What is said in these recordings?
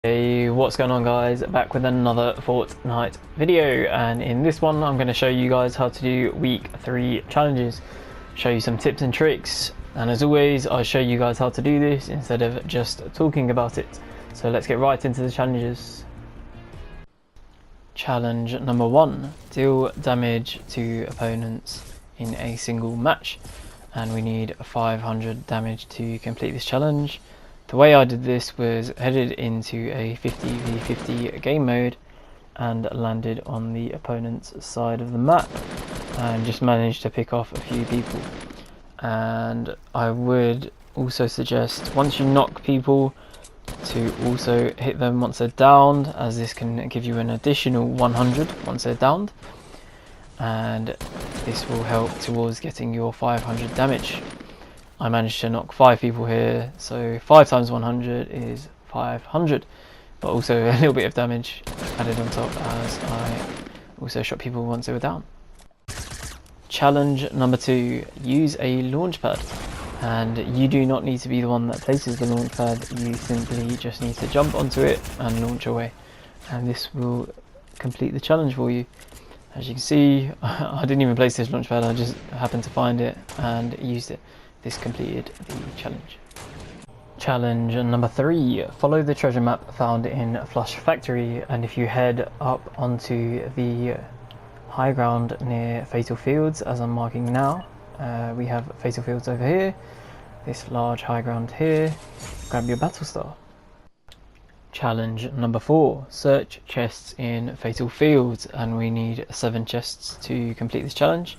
Hey, what's going on guys? Back with another Fortnite video, and in this one I'm going to show you guys how to do week 3 challenges, show you some tips and tricks, and as always I show you guys how to do this instead of just talking about it. So let's get right into the challenges. Challenge number 1, deal damage to opponents in a single match, and we need 500 damage to complete this challenge. The way I did this was headed into a 50v50 game mode and landed on the opponent's side of the map and just managed to pick off a few people. And I would also suggest, once you knock people, to also hit them once they're downed, as this can give you an additional 100 once they're downed, and this will help towards getting your 500 damage. I managed to knock 5 people here, so 5 times 100 is 500, but also a little bit of damage added on top as I also shot people once they were down. Challenge number 2, use a launch pad, and you do not need to be the one that places the launch pad, you simply just need to jump onto it and launch away, and this will complete the challenge for you. As you can see, I didn't even place this launch pad, I just happened to find it and used it. This completed the challenge. Challenge number 3, follow the treasure map found in Flush Factory, and if you head up onto the high ground near Fatal Fields, as I'm marking now, we have Fatal Fields over here, this large high ground here, grab your battle star. Challenge number 4, search chests in Fatal Fields, and we need 7 chests to complete this challenge.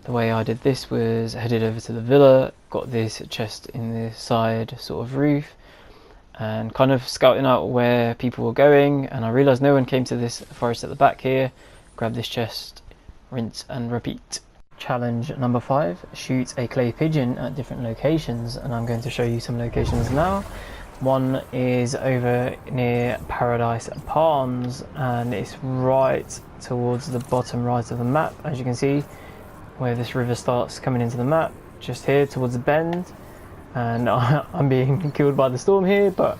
The way I did this was headed over to the villa, got this chest in the side sort of roof, and kind of scouting out where people were going, and I realised no one came to this forest at the back here. Grab this chest, rinse and repeat. Challenge number 5, shoot a clay pigeon at different locations, and I'm going to show you some locations now. One is over near Paradise Palms, and it's right towards the bottom right of the map, as you can see, where this river starts coming into the map, just here towards the bend. And I'm being killed by the storm here, but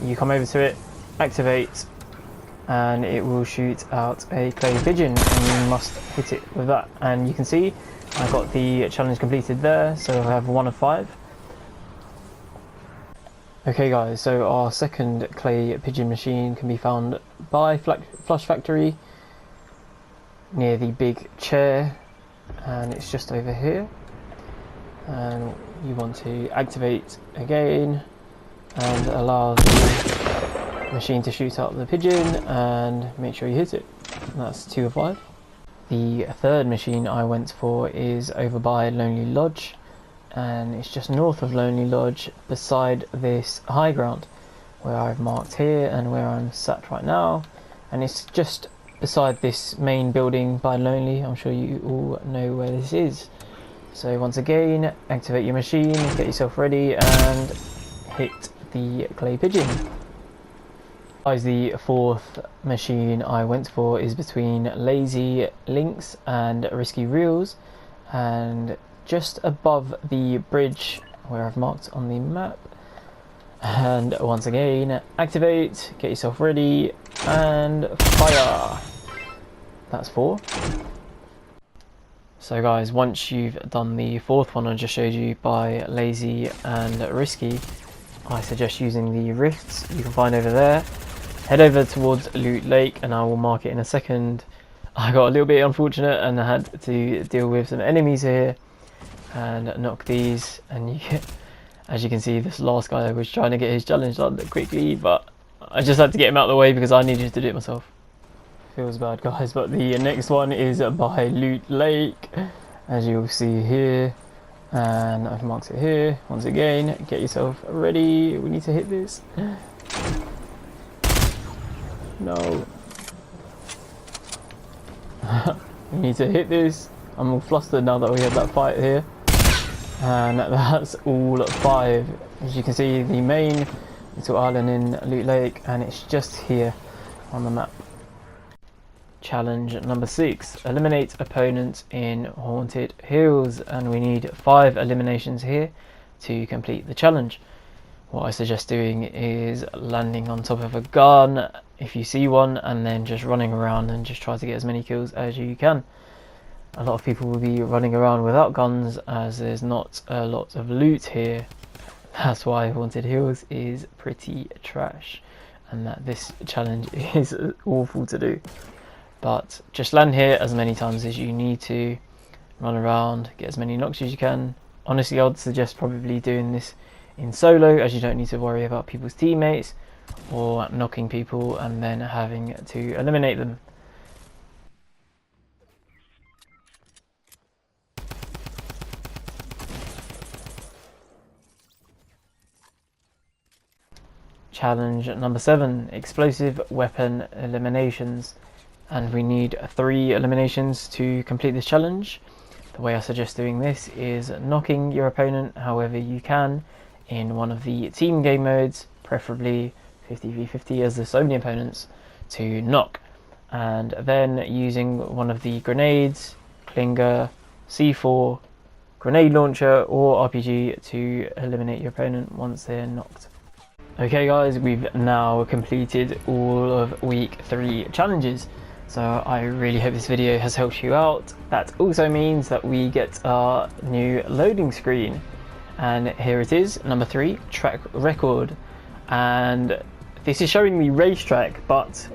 you come over to it, activate, and it will shoot out a clay pigeon, and you must hit it with that. And you can see I got the challenge completed there, so I have 1 of 5. Okay guys, so our second clay pigeon machine can be found by Flush Factory near the big chair, and it's just over here, and you want to activate again and allow the machine to shoot out the pigeon and make sure you hit it. And that's 2 of 5. The third machine I went for is over by Lonely Lodge, and it's just north of Lonely Lodge beside this high ground where I've marked here and where I'm sat right now, and it's just beside this main building by Lonely. I'm sure you all know where this is. So once again, activate your machine, get yourself ready and hit the clay pigeon. Guys, the fourth machine I went for is between Lazy Links and Risky Reels, and just above the bridge where I've marked on the map. And once again, activate, get yourself ready and fire. That's 4. So guys, once you've done the fourth one I just showed you by Lazy and Risky, I suggest using the rifts you can find over there. Head over towards Loot Lake, and I will mark it in a second. I got a little bit unfortunate and I had to deal with some enemies here and knock these, and as you can see, this last guy was trying to get his challenge done quickly, but I just had to get him out of the way because I needed to do it myself. Feels bad guys, but the next one is by Loot Lake, as you'll see here, and I've marked it here. Once again, get yourself ready, we need to hit this. No. We need to hit this. I'm all flustered now that we had that fight here. And that's all 5. As you can see, the main little island in Loot Lake, and it's just here on the map. Challenge number 6, eliminate opponents in Haunted Hills, and we need 5 eliminations here to complete the challenge. what I suggest doing is landing on top of a gun if you see one, and then just running around and just try to get as many kills as you can. A lot of people will be running around without guns as there's not a lot of loot here. That's why Haunted Hills is pretty trash, and that this challenge is awful to do. But just land here as many times as you need to, run around, get as many knocks as you can. Honestly, I would suggest probably doing this in solo, as you don't need to worry about people's teammates or knocking people and then having to eliminate them. Challenge number 7, explosive weapon eliminations, and we need 3 eliminations to complete this challenge. The way I suggest doing this is knocking your opponent however you can in one of the team game modes, preferably 50v50 as there's so many opponents to knock, and then using one of the grenades, Klinger, C4, grenade launcher or RPG to eliminate your opponent once they're knocked. Okay guys, we've now completed all of week 3 challenges, so I really hope this video has helped you out. That also means that we get our new loading screen, and here it is, number 3, track record, and this is showing me racetrack, but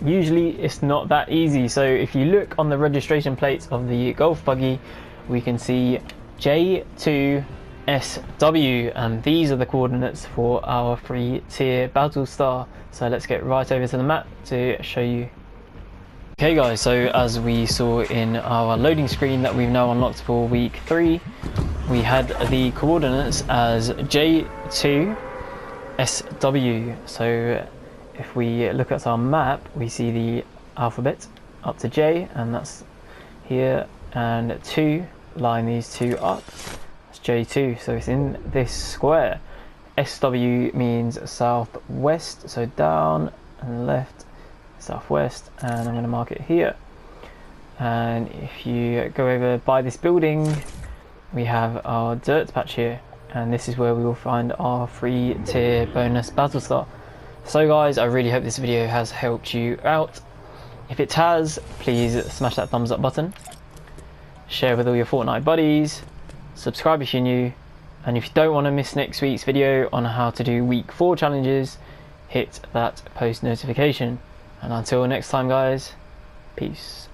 usually it's not that easy. So if you look on the registration plates of the golf buggy, we can see J2 SW, and these are the coordinates for our free tier battle star. So let's get right over to the map to show you. Okay guys, so as we saw in our loading screen that we've now unlocked for week 3, we had the coordinates as J2 SW. So if we look at our map, we see the alphabet up to J, and that's here, and 2, line these 2 up. J2, so it's in this square. SW means southwest, so down and left, southwest, and I'm going to mark it here. And if you go over by this building, we have our dirt patch here, and this is where we will find our free tier bonus battle star. So guys, I really hope this video has helped you out. If it has, please smash that thumbs up button, share with all your Fortnite buddies, subscribe if you're new, and if you don't want to miss next week's video on how to do week 4 challenges, hit that post notification. And until next time guys, peace.